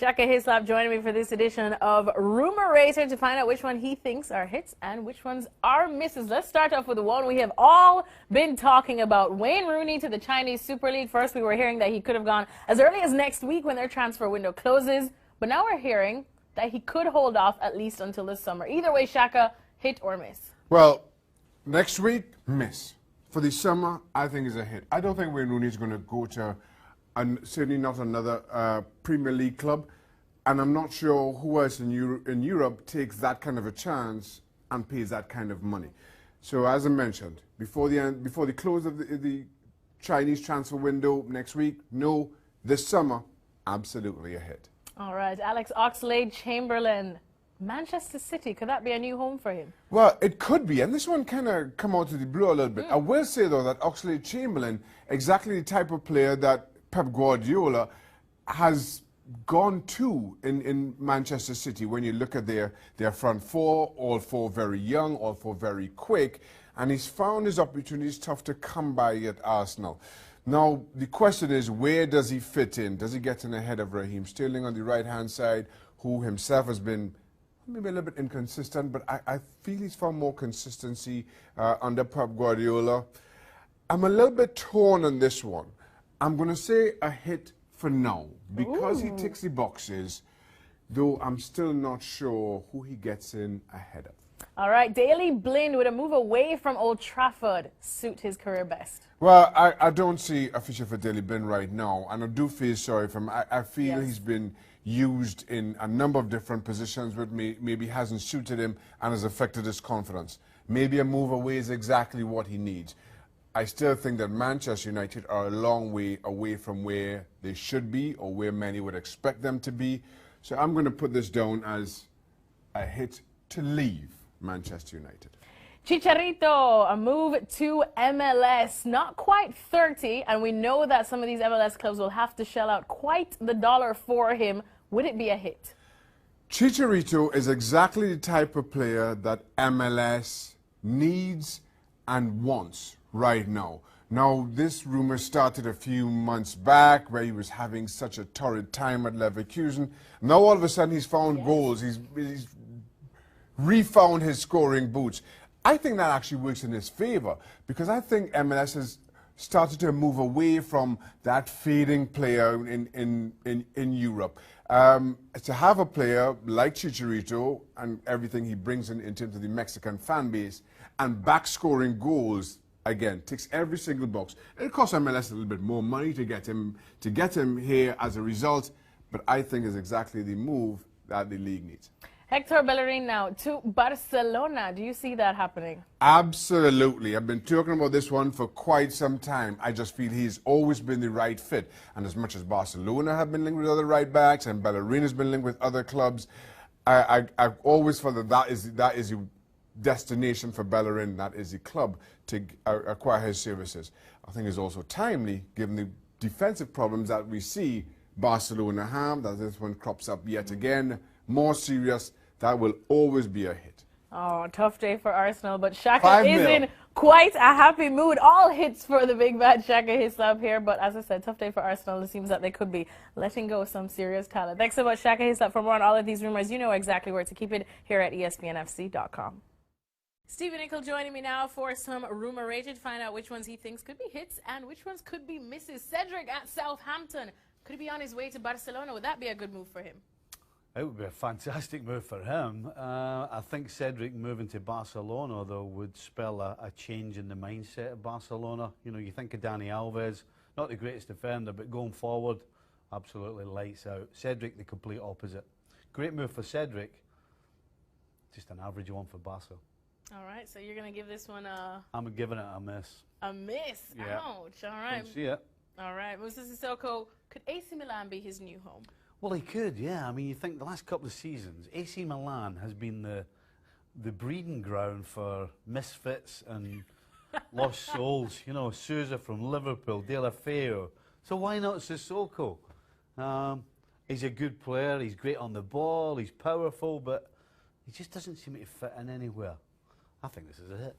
Shaka Hislop joining me for this edition of Rumor Racer to find out which one he thinks are hits and which ones are misses. Let's start off with the one we have all been talking about. Wayne Rooney to the Chinese Super League. First, we were hearing that he could have gone as early as next week when their transfer window closes. But now we're hearing that he could hold off at least until this summer. Either way, Shaka, hit or miss? Well, next week, miss. For the summer, I think is a hit. I don't think Wayne Rooney is going to go to, certainly not another Premier League club. And I'm not sure who else in Europe takes that kind of a chance and pays that kind of money. So as I mentioned, before the close of the Chinese transfer window next week, no. This summer, absolutely a hit. All right, Alex Oxlade-Chamberlain. Manchester City, could that be a new home for him? Well, it could be, and this one kind of come out of the blue a little bit. I will say, though, that Oxlade-Chamberlain, exactly the type of player that Pep Guardiola has gone to in Manchester City. When you look at their front four, all four very young, all four very quick, and he's found his opportunities tough to come by at Arsenal. Now, the question is, where does he fit in? Does he get in ahead of Raheem Sterling on the right-hand side, who himself has been maybe a little bit inconsistent, but I feel he's found more consistency under Pep Guardiola. I'm a little bit torn on this one. I'm going to say a hit for now, because he ticks the boxes, though I'm still not sure who he gets in ahead of. All right, Daley Blind, would a move away from Old Trafford suit his career best? Well, I don't see a future for Daley Blind right now, and I do feel sorry for him. I feel he's been used in a number of different positions, but maybe hasn't suited him and has affected his confidence. Maybe a move away is exactly what he needs. I still think that Manchester United are a long way away from where they should be or where many would expect them to be. So I'm going to put this down as a hit to leave Manchester United. Chicharito, a move to MLS, not quite 30, and we know that some of these MLS clubs will have to shell out quite the dollar for him. Would it be a hit? Chicharito is exactly the type of player that MLS needs and wants right now. Now, this rumor started a few months back where he was having such a torrid time at Leverkusen. Now, all of a sudden, he's found goals. He's refound his scoring boots. I think that actually works in his favor, because I think MLS has started to move away from that fading player in Europe. To have a player like Chicharito and everything he brings in terms of the Mexican fan base and back scoring goals, again, ticks every single box. It costs MLS a little bit more money to get him here as a result, but I think is exactly the move that the league needs. Hector Bellerin now to Barcelona. Do you see that happening? Absolutely. I've been talking about this one for quite some time. I just feel he's always been the right fit. And as much as Barcelona have been linked with other right backs and Bellerin has been linked with other clubs, I've always felt that is the destination for Bellerin, that is the club to acquire his services. I think it's also timely, given the defensive problems that we see Barcelona have, that this one crops up yet again, more serious. That will always be a hit. Oh, tough day for Arsenal, but Shaka is in quite a happy mood. All hits for the big bad Shaka Hislop here, but as I said, tough day for Arsenal. It seems that they could be letting go of some serious talent. Thanks so much, Shaka Hislop. For more on all of these rumors, you know exactly where to keep it here at ESPNFC.com. Stephen Nickel joining me now for some Rumor Rated to find out which ones he thinks could be hits and which ones could be misses. Cedric at Southampton. Could he be on his way to Barcelona? Would that be a good move for him? It would be a fantastic move for him. I think Cedric moving to Barcelona, though, would spell a change in the mindset of Barcelona. You know, you think of Dani Alves, not the greatest defender, but going forward, absolutely lights out. Cedric, the complete opposite. Great move for Cedric, just an average one for Barca. All right, so you're going to give this one a... I'm giving it a miss. A miss? Yeah. Ouch. All right. Don't see it. All right. Moussa Sissoko, could AC Milan be his new home? Well, he could, yeah. I mean, you think the last couple of seasons, AC Milan has been the breeding ground for misfits and lost souls. You know, Sousa from Liverpool, De La Feo. So why not Sissoko? He's a good player. He's great on the ball. He's powerful, but he just doesn't seem to fit in anywhere. I think this is a hit.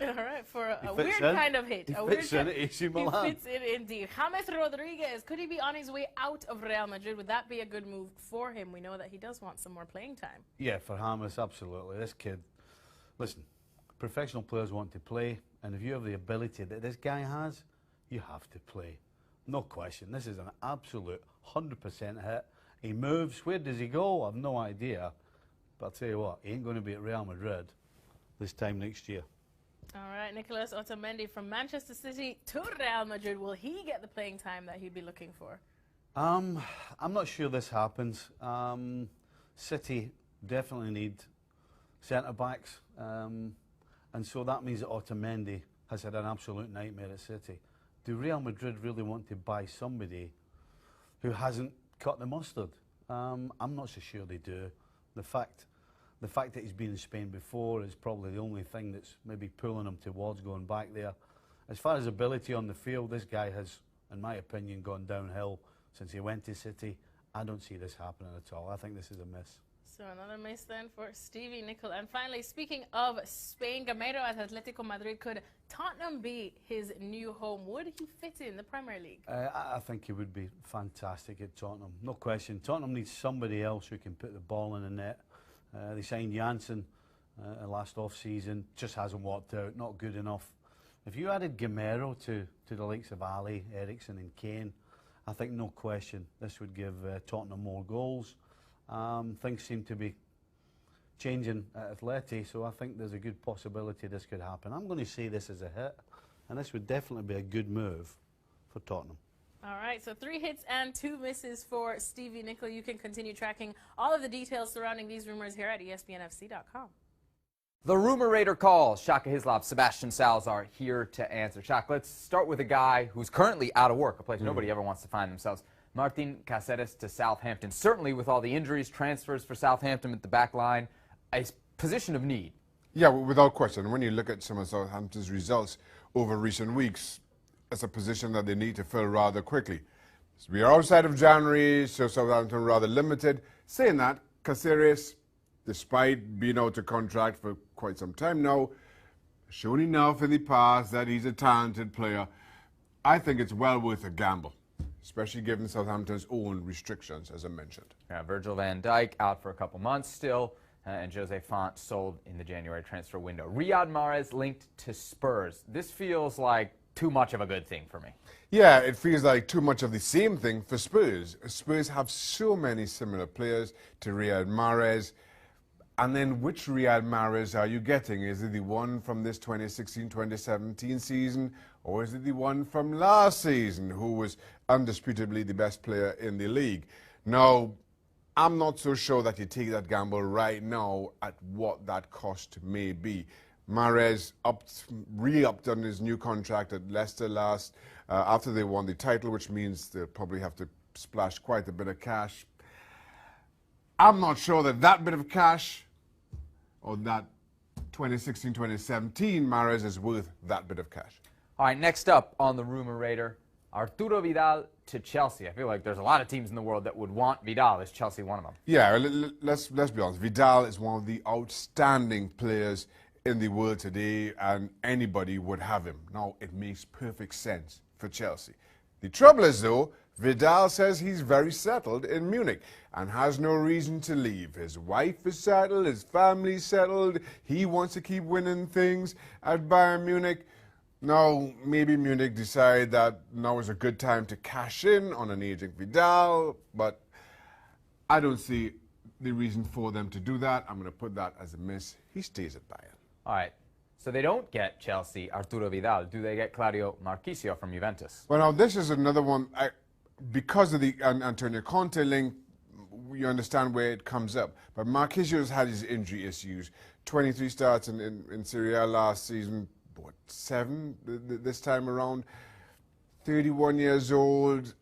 All right, for a weird kind of hit. He fits in at AC Milan. He fits in indeed. James Rodriguez, could he be on his way out of Real Madrid? Would that be a good move for him? We know that he does want some more playing time. Yeah, for James, absolutely. This kid, listen, professional players want to play, and if you have the ability that this guy has, you have to play. No question. This is an absolute 100% hit. He moves. Where does he go? I've no idea. But I'll tell you what, he ain't going to be at Real Madrid this time next year. All right, Nicolas Otamendi from Manchester City to Real Madrid. Will he get the playing time that he'd be looking for? I'm not sure this happens. City definitely need centre-backs. And so that means that Otamendi has had an absolute nightmare at City. Do Real Madrid really want to buy somebody who hasn't cut the mustard? I'm not so sure they do. The fact that he's been in Spain before is probably the only thing that's maybe pulling him towards going back there. As far as ability on the field, this guy has, in my opinion, gone downhill since he went to City. I don't see this happening at all. I think this is a miss. So another miss then for Stevie Nicol. And finally, speaking of Spain, Gamero at Atletico Madrid. Could Tottenham be his new home? Would he fit in the Premier League? I think he would be fantastic at Tottenham. No question. Tottenham needs somebody else who can put the ball in the net. They signed Janssen last off-season. Just hasn't worked out. Not good enough. If you added Gamero to the likes of Ali, Eriksen and Kane, I think no question this would give Tottenham more goals. Things seem to be changing at Atleti, so I think there's a good possibility this could happen. I'm going to say this as a hit, and this would definitely be a good move for Tottenham. All right, so 3 hits and 2 misses for Stevie Nicol. You can continue tracking all of the details surrounding these rumors here at ESPNFC.com. The Rumor Raider calls. Shaka Hislop, Sebastian Salazar here to answer. Shaka, let's start with a guy who's currently out of work, a place nobody ever wants to find themselves. Martin Cáceres to Southampton. Certainly with all the injuries, transfers for Southampton at the back line, a position of need. Yeah, without question. When you look at some of Southampton's results over recent weeks, it's a position that they need to fill rather quickly. So we are outside of January, so Southampton rather limited. Saying that, Cáceres, despite being out of contract for quite some time now, shown enough in the past that he's a talented player. I think it's well worth a gamble, especially given Southampton's own restrictions, as I mentioned. Yeah, Virgil van Dijk out for a couple months still, and Jose Font sold in the January transfer window. Riyad Mahrez linked to Spurs. This feels like too much of a good thing for me. Yeah, it feels like too much of the same thing for Spurs. Spurs have so many similar players to Riyad Mahrez. And then which Riyad Mahrez are you getting? Is it the one from this 2016-2017 season, or is it the one from last season, who was undisputably the best player in the league? Now, I'm not so sure that you take that gamble right now at what that cost may be. Mahrez re-upped on his new contract at Leicester last after they won the title, which means they'll probably have to splash quite a bit of cash. I'm not sure that that bit of cash or that 2016-2017 Mahrez is worth that bit of cash. All right, next up on the Rumor Raider, Arturo Vidal to Chelsea. I feel like there's a lot of teams in the world that would want Vidal. Is Chelsea one of them? Yeah, let's be honest. Vidal is one of the outstanding players in the world today, and anybody would have him. Now, it makes perfect sense for Chelsea. The trouble is, though, Vidal says he's very settled in Munich and has no reason to leave. His wife is settled, his family's settled, he wants to keep winning things at Bayern Munich. Now, maybe Munich decide that now is a good time to cash in on an aging Vidal, but I don't see the reason for them to do that. I'm going to put that as a miss. He stays at Bayern. All right. So they don't get Chelsea, Arturo Vidal. Do they get Claudio Marchisio from Juventus? Well, now, this is another one. Because of the Antonio Conte link, you understand where it comes up. But Marchisio's had his injury issues. 23 starts in Serie A last season. What, 7 this time around? 31 years old.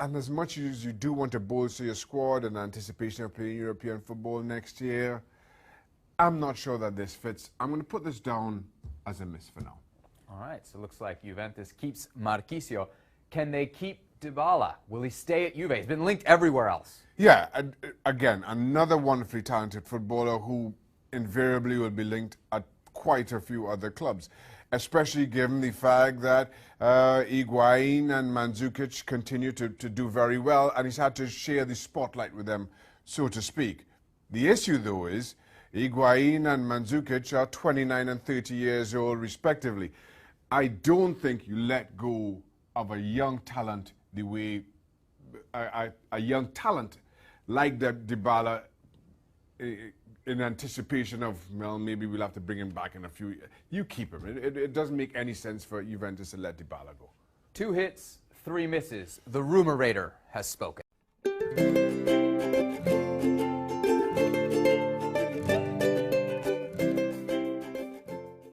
And as much as you do want to bolster your squad in anticipation of playing European football next year, I'm not sure that this fits. I'm going to put this down as a miss for now. All right, so it looks like Juventus keeps Marchisio. Can they keep Dybala? Will he stay at Juve? He's been linked everywhere else. Yeah, again, another wonderfully talented footballer who invariably will be linked at quite a few other clubs. especially given the fact that Higuain and Mandzukic continue to do very well, and he's had to share the spotlight with them, so to speak. The issue, though, is Higuain and Mandzukic are 29 and 30 years old, respectively. I don't think you let go of a young talent the way a young talent like Dybala in anticipation of, well, maybe we'll have to bring him back in a few years. You keep him. It doesn't make any sense for Juventus to let Dybala go. 2 hits, 3 misses. The rumor raider has spoken.